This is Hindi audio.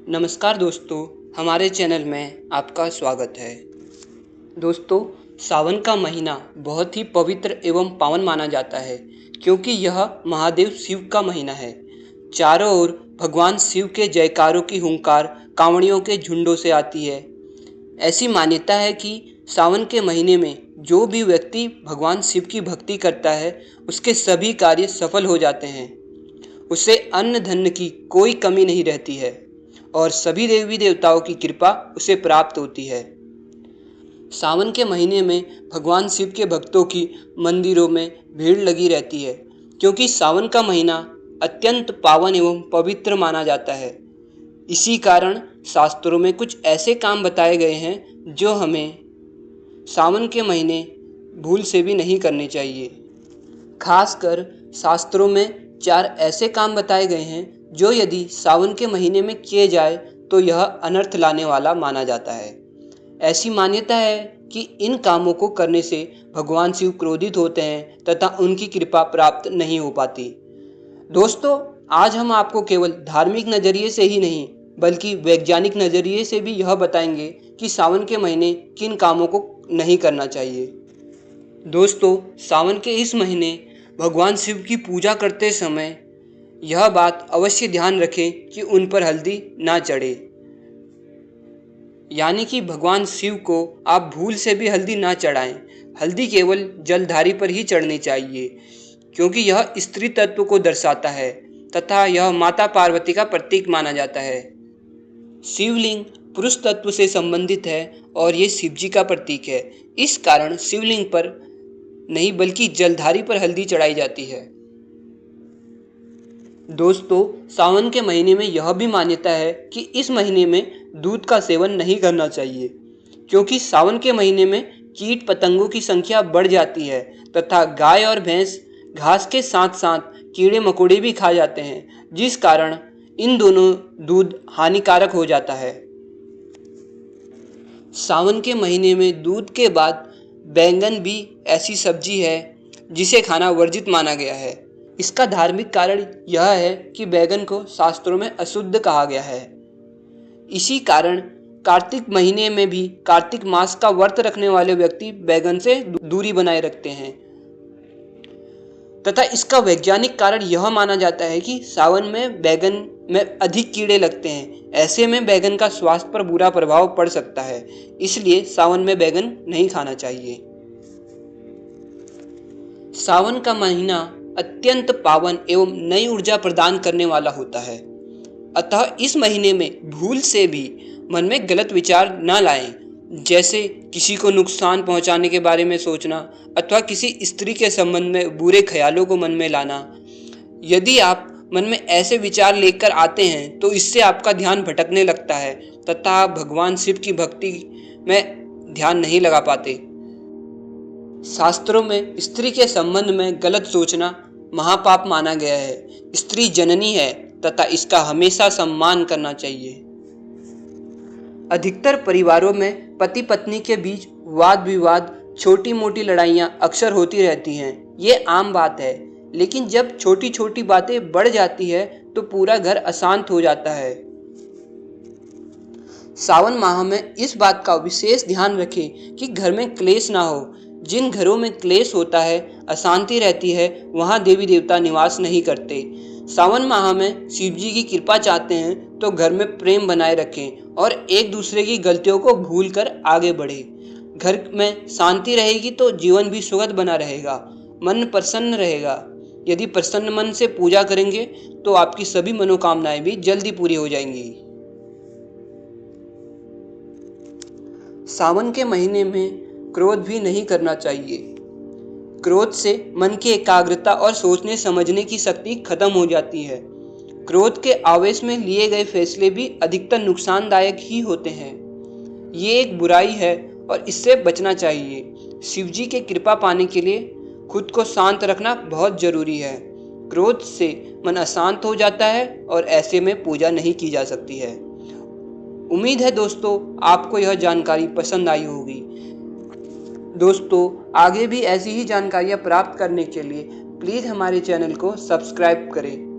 नमस्कार दोस्तों, हमारे चैनल में आपका स्वागत है। दोस्तों, सावन का महीना बहुत ही पवित्र एवं पावन माना जाता है क्योंकि यह महादेव शिव का महीना है। चारों ओर भगवान शिव के जयकारों की हुंकार कांवड़ियों के झुंडों से आती है। ऐसी मान्यता है कि सावन के महीने में जो भी व्यक्ति भगवान शिव की भक्ति करता है, उसके सभी कार्य सफल हो जाते हैं। उसे अन्न धन की कोई कमी नहीं रहती है और सभी देवी देवताओं की कृपा उसे प्राप्त होती है। सावन के महीने में भगवान शिव के भक्तों की मंदिरों में भीड़ लगी रहती है क्योंकि सावन का महीना अत्यंत पावन एवं पवित्र माना जाता है। इसी कारण शास्त्रों में कुछ ऐसे काम बताए गए हैं जो हमें सावन के महीने भूल से भी नहीं करने चाहिए। खासकर शास्त्रों में 4 ऐसे काम बताए गए हैं जो यदि सावन के महीने में किए जाए तो यह अनर्थ लाने वाला माना जाता है। ऐसी मान्यता है कि इन कामों को करने से भगवान शिव क्रोधित होते हैं तथा उनकी कृपा प्राप्त नहीं हो पाती। दोस्तों, आज हम आपको केवल धार्मिक नज़रिए से ही नहीं बल्कि वैज्ञानिक नज़रिए से भी यह बताएंगे कि सावन के महीने किन कामों को नहीं करना चाहिए। दोस्तों, सावन के इस महीने भगवान शिव की पूजा करते समय यह बात अवश्य ध्यान रखें कि उन पर हल्दी ना चढ़े। यानी कि भगवान शिव को आप भूल से भी हल्दी ना चढ़ाएं। हल्दी केवल जलधारी पर ही चढ़नी चाहिए क्योंकि यह स्त्री तत्व को दर्शाता है तथा यह माता पार्वती का प्रतीक माना जाता है। शिवलिंग पुरुष तत्व से संबंधित है और ये शिव जी का प्रतीक है। इस कारण शिवलिंग पर नहीं बल्कि जलधारी पर हल्दी चढ़ाई जाती है। दोस्तों, सावन के महीने में यह भी मान्यता है कि इस महीने में दूध का सेवन नहीं करना चाहिए क्योंकि सावन के महीने में कीट पतंगों की संख्या बढ़ जाती है तथा गाय और भैंस घास के साथ साथ कीड़े मकोड़े भी खा जाते हैं, जिस कारण इन दोनों दूध हानिकारक हो जाता है। सावन के महीने में दूध के बाद बैंगन भी ऐसी सब्जी है जिसे खाना वर्जित माना गया है। इसका धार्मिक कारण यह है कि बैंगन को शास्त्रों में अशुद्ध कहा गया है। इसी कारण कार्तिक महीने में भी कार्तिक मास का व्रत रखने वाले व्यक्ति बैंगन से दूरी बनाए रखते हैं तथा इसका वैज्ञानिक कारण यह माना जाता है कि सावन में बैंगन में अधिक कीड़े लगते हैं। ऐसे में बैंगन का स्वास्थ्य पर बुरा प्रभाव पड़ सकता है, इसलिए सावन में बैंगन नहीं खाना चाहिए। सावन का महीना अत्यंत पावन एवं नई ऊर्जा प्रदान करने वाला होता है, अतः इस महीने में भूल से भी मन में गलत विचार न लाएं, जैसे किसी को नुकसान पहुंचाने के बारे में सोचना अथवा किसी स्त्री के संबंध में बुरे ख्यालों को मन में लाना। यदि आप मन में ऐसे विचार लेकर आते हैं तो इससे आपका ध्यान भटकने लगता है तथा आप भगवान शिव की भक्ति में ध्यान नहीं लगा पाते। शास्त्रों में स्त्री के संबंध में गलत सोचना महापाप माना गया है। स्त्री जननी है तथा इसका हमेशा सम्मान करना चाहिए। अधिकतर परिवारों में पति पत्नी के बीच वाद विवाद, छोटी मोटी लड़ाइयाँ अक्सर होती रहती हैं। ये आम बात है, लेकिन जब छोटी छोटी बातें बढ़ जाती है तो पूरा घर अशांत हो जाता है। सावन माह में इस बात का विशेष ध्यान रखें कि घर में क्लेश ना हो। जिन घरों में क्लेश होता है, अशांति रहती है, वहाँ देवी देवता निवास नहीं करते। सावन माह में शिव जी की कृपा चाहते हैं तो घर में प्रेम बनाए रखें और एक दूसरे की गलतियों को भूलकर आगे बढ़े। घर में शांति रहेगी तो जीवन भी सुखद बना रहेगा, मन प्रसन्न रहेगा। यदि प्रसन्न मन से पूजा करेंगे तो आपकी सभी मनोकामनाएं भी जल्दी पूरी हो जाएंगी। सावन के महीने में क्रोध भी नहीं करना चाहिए। क्रोध से मन की एकाग्रता और सोचने समझने की शक्ति खत्म हो जाती है। क्रोध के आवेश में लिए गए फैसले भी अधिकतर नुकसानदायक ही होते हैं। ये एक बुराई है और इससे बचना चाहिए। शिव जी के कृपा पाने के लिए खुद को शांत रखना बहुत जरूरी है। क्रोध से मन अशांत हो जाता है और ऐसे में पूजा नहीं की जा सकती है। उम्मीद है दोस्तों आपको यह जानकारी पसंद आई होगी। दोस्तों, आगे भी ऐसी ही जानकारियाँ प्राप्त करने के लिए प्लीज़ हमारे चैनल को सब्सक्राइब करें।